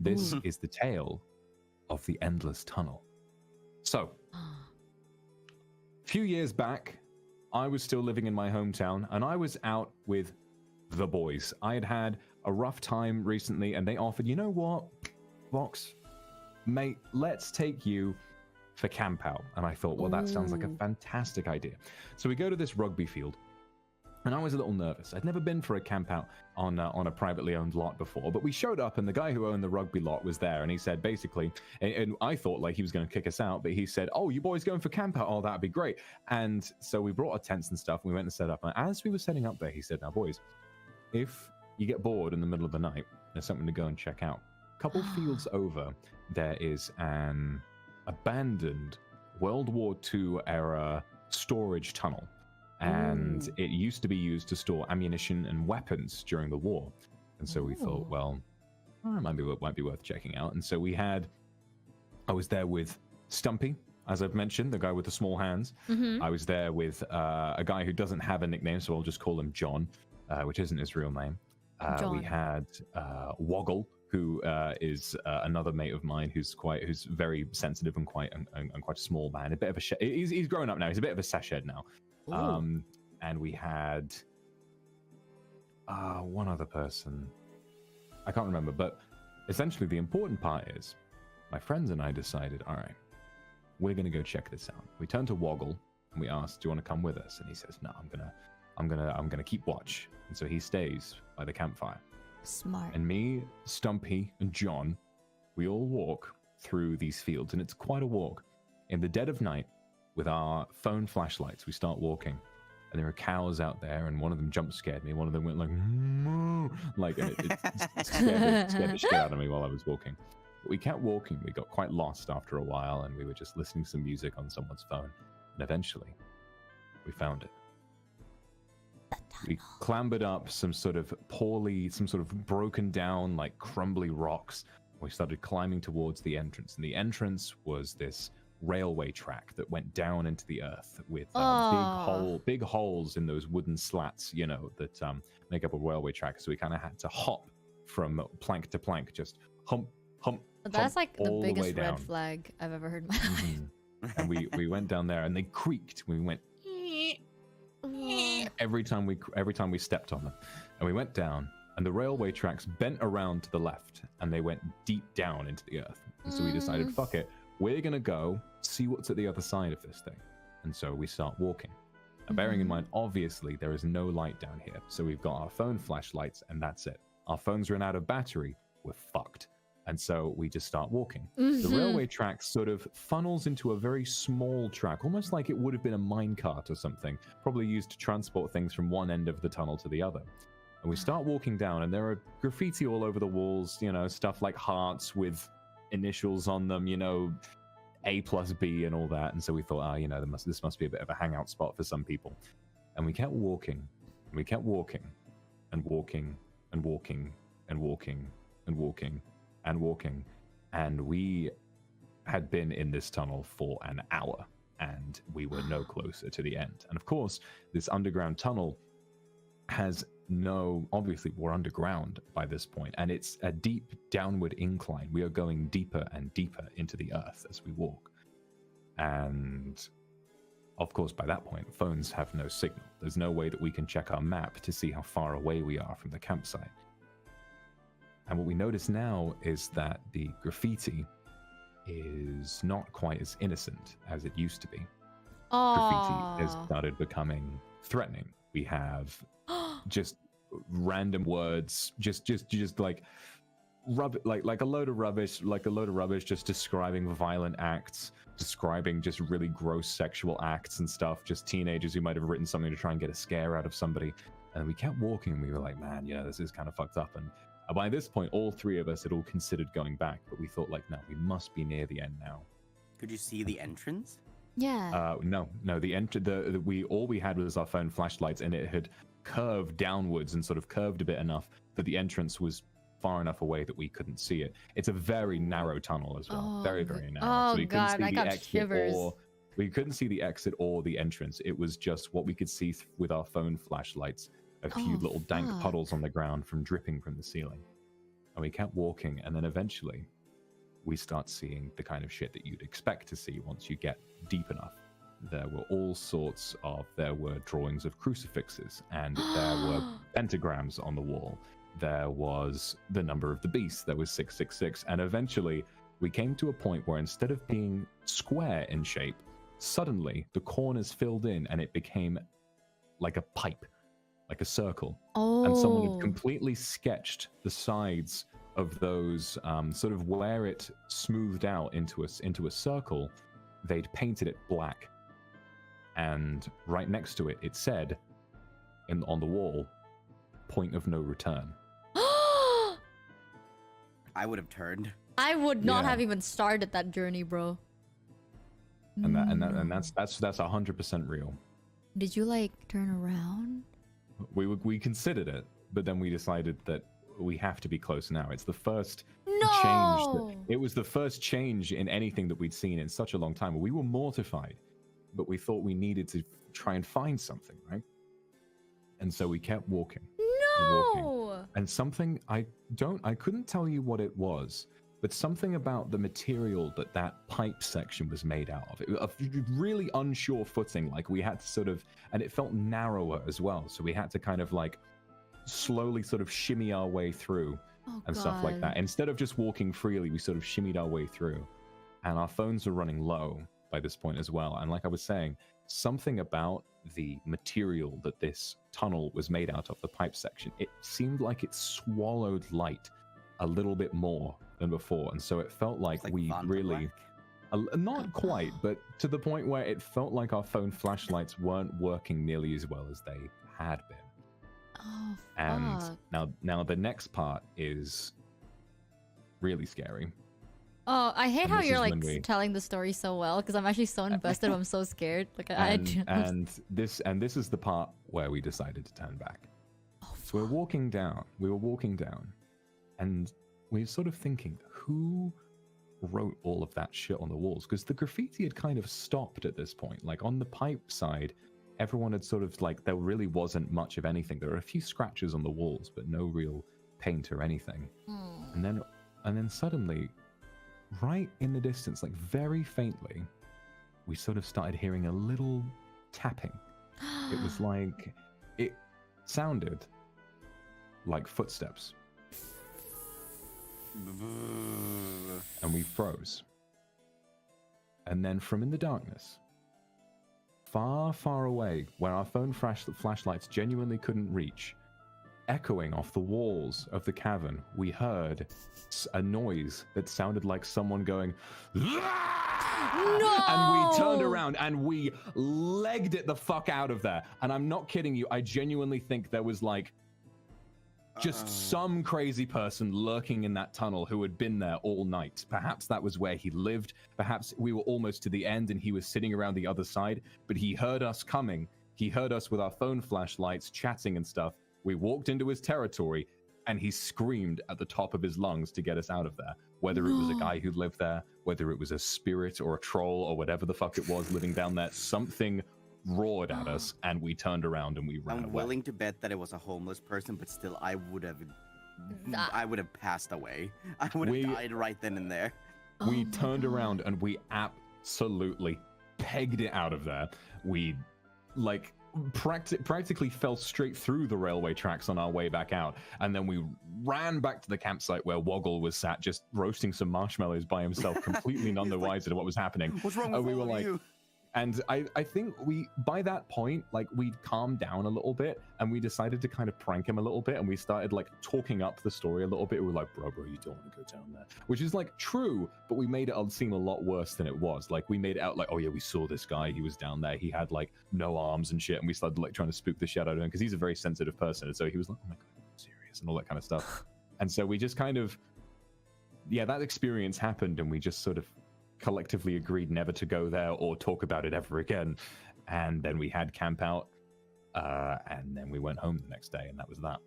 This is the tale of the endless tunnel. So, a few years back, I was still living in my hometown, and I was out with the boys. I had had a rough time recently, and they offered, you know what, Vox, mate, let's take you for camp out. And I thought, well, that sounds like a fantastic idea. So we go to this rugby field, and I was a little nervous. I'd never been for a camp out on a privately owned lot before, but we showed up, and the guy who owned the rugby lot was there, and he said basically, and I thought like he was going to kick us out, but he said, oh, you boys going for camp out? Oh, that'd be great. And so we brought our tents and stuff, and we went and set up, and as we were setting up there, he said, now boys, if you get bored in the middle of the night, there's something to go and check out. A couple fields over, there is an abandoned World War II era storage tunnel. And it used to be used to store ammunition and weapons during the war. And so we thought, well, it might be worth checking out. And so I was there with Stumpy, as I've mentioned, the guy with the small hands. I was there with a guy who doesn't have a nickname, so I'll just call him John, which isn't his real name. We had Woggle, who is another mate of mine who's very sensitive and quite a small man. A bit of a he's grown up now. He's a bit of a sashhead now. And we had one other person. I can't remember, but essentially the important part is my friends and I decided, all right, we're gonna go check this out. We turned to Woggle and we asked, do you want to come with us? And he says, no, I'm gonna keep watch. And so he stays by the campfire. Smart. And me, Stumpy, and John, we all walk through these fields, and it's quite a walk. In the dead of night, with our phone flashlights, we start walking, and there are cows out there, and one of them jump scared me. One of them went like, moo, like, and it scared the shit out of me while I was walking. But we kept walking. We got quite lost after a while, and we were just listening to some music on someone's phone. And eventually, we found it. We clambered up some sort of broken down, like crumbly rocks. We started climbing towards the entrance, and the entrance was this railway track that went down into the earth with big holes in those wooden slats, you know, that make up a railway track. So we kind of had to hop from plank to plank, just hump. That's like the biggest red flag I've ever heard in my life. And we went down there, and they creaked. We went every time we stepped on them, and we went down, and the railway tracks bent around to the left, and they went deep down into the earth. And so we decided, fuck it, we're gonna go see what's at the other side of this thing. And so we start walking. Now, bearing in mind, obviously there is no light down here, so we've got our phone flashlights, and that's it. Our phones ran out of battery, we're fucked. And so we just start walking. The railway track sort of funnels into a very small track, almost like it would have been a minecart or something, probably used to transport things from one end of the tunnel to the other. And we start walking down, and there are graffiti all over the walls, you know, stuff like hearts with initials on them, you know, A+B and all that. And so we thought, you know, this must be a bit of a hangout spot for some people. And we kept walking, and we kept walking, and walking, and walking, and walking, and walking, and walking, and we had been in this tunnel for an hour, and we were no closer to the end. And of course, this underground tunnel has obviously we're underground by this point, and it's a deep downward incline. We are going deeper and deeper into the earth as we walk. And of course, by that point, phones have no signal. There's no way that we can check our map to see how far away we are from the campsite. And what we notice now is that the graffiti is not quite as innocent as it used to be. Graffiti has started becoming threatening. We have just random words, just like a load of rubbish, just describing violent acts, describing just really gross sexual acts and stuff, just teenagers who might have written something to try and get a scare out of somebody. And we kept walking, and we were like, man, you know, this is kind of fucked up. And by this point, all three of us had all considered going back, but we thought, like, no, we must be near the end now. Could you see the entrance? Yeah. No. All we had was our phone flashlights, and it had curved downwards and sort of curved a bit enough that the entrance was far enough away that we couldn't see it. It's a very narrow tunnel as well, very narrow. Oh so we God, I got shivers. We couldn't see the exit or the entrance. It was just what we could see with our phone flashlights. A few little dank puddles on the ground from dripping from the ceiling. and we kept walking, and then eventually we start seeing the kind of shit that you'd expect to see once you get deep enough. There were all sorts of, there were drawings of crucifixes, and there were pentagrams on the wall. There was the number of the beast, there was 666, and eventually we came to a point where instead of being square in shape, suddenly the corners filled in and it became like a pipe, like a circle. Oh. And someone had completely sketched the sides of those, sort of where it smoothed out into a circle, they'd painted it black. And right next to it, it said, on the wall, point of no return. I would have turned. I would not have even started that journey, bro. And that's 100% real. Did you like turn around? We considered it, but then we decided that we have to be close now. It's the first No! it was the first change in anything that we'd seen in such a long time. We were mortified, but we thought we needed to try and find something, right? And so we kept walking. No! And something I couldn't tell you what it was, but something about the material that pipe section was made out of. It was a really unsure footing, like we had to sort of, and it felt narrower as well. So we had to kind of like slowly sort of shimmy our way through and stuff like that. Instead of just walking freely, we sort of shimmied our way through. And our phones were running low by this point as well. And like I was saying, something about the material that this tunnel was made out of, the pipe section, it seemed like it swallowed light a little bit more than before. And so it felt like we really, not quite, but to the point where it felt like our phone flashlights weren't working nearly as well as they had been. Oh, and fuck. now the next part is really scary. Oh, I hate And how this you're is like when we- telling the story so well, because I'm actually so invested. I'm so scared. Like And this is the part where we decided to turn back. Oh, So we're walking down. We were walking down, and we were sort of thinking, who wrote all of that shit on the walls? Because the graffiti had kind of stopped at this point. Like on the pipe side, everyone had sort of like, there really wasn't much of anything. There were a few scratches on the walls, but no real paint or anything. And then suddenly, right in the distance, like very faintly, we sort of started hearing a little tapping. It was like, it sounded like footsteps. And we froze. And then from in the darkness, far, far away, where our phone flashlights genuinely couldn't reach, echoing off the walls of the cavern, we heard a noise that sounded like someone going, no! And we turned around and we legged it the fuck out of there. And I'm not kidding you, I genuinely think there was like just some crazy person lurking in that tunnel who had been there all night. Perhaps that was where he lived. Perhaps we were almost to the end and he was sitting around the other side, but he heard us coming. He heard us with our phone flashlights chatting and stuff. We walked into his territory and he screamed at the top of his lungs to get us out of there. Whether it was a guy who lived there, whether it was a spirit or a troll or whatever the fuck it was living down there, something roared at us and we turned around and we ran away. I'm willing to bet that it was a homeless person, but still I would have passed away. I would have died right then and there. We turned around and we absolutely pegged it out of there. We like practically fell straight through the railway tracks on our way back out, and then we ran back to the campsite where Woggle was sat just roasting some marshmallows by himself, completely none the wiser to what was happening. What's wrong with we were all of like you? And I think by that point, like, we'd calmed down a little bit and we decided to kind of prank him a little bit, and we started like talking up the story a little bit. We were like, bro, you don't want to go down there, which is like true, but we made it seem a lot worse than it was. Like, we made it out like, oh yeah, we saw this guy, he was down there, he had like no arms and shit, and we started like trying to spook the shit out of him because he's a very sensitive person, and so he was like, oh my god, I'm serious, and all that kind of stuff. And so we just kind of, yeah, that experience happened, and we just sort of collectively agreed never to go there or talk about it ever again. And then we had camp out, and then we went home the next day, and that was that.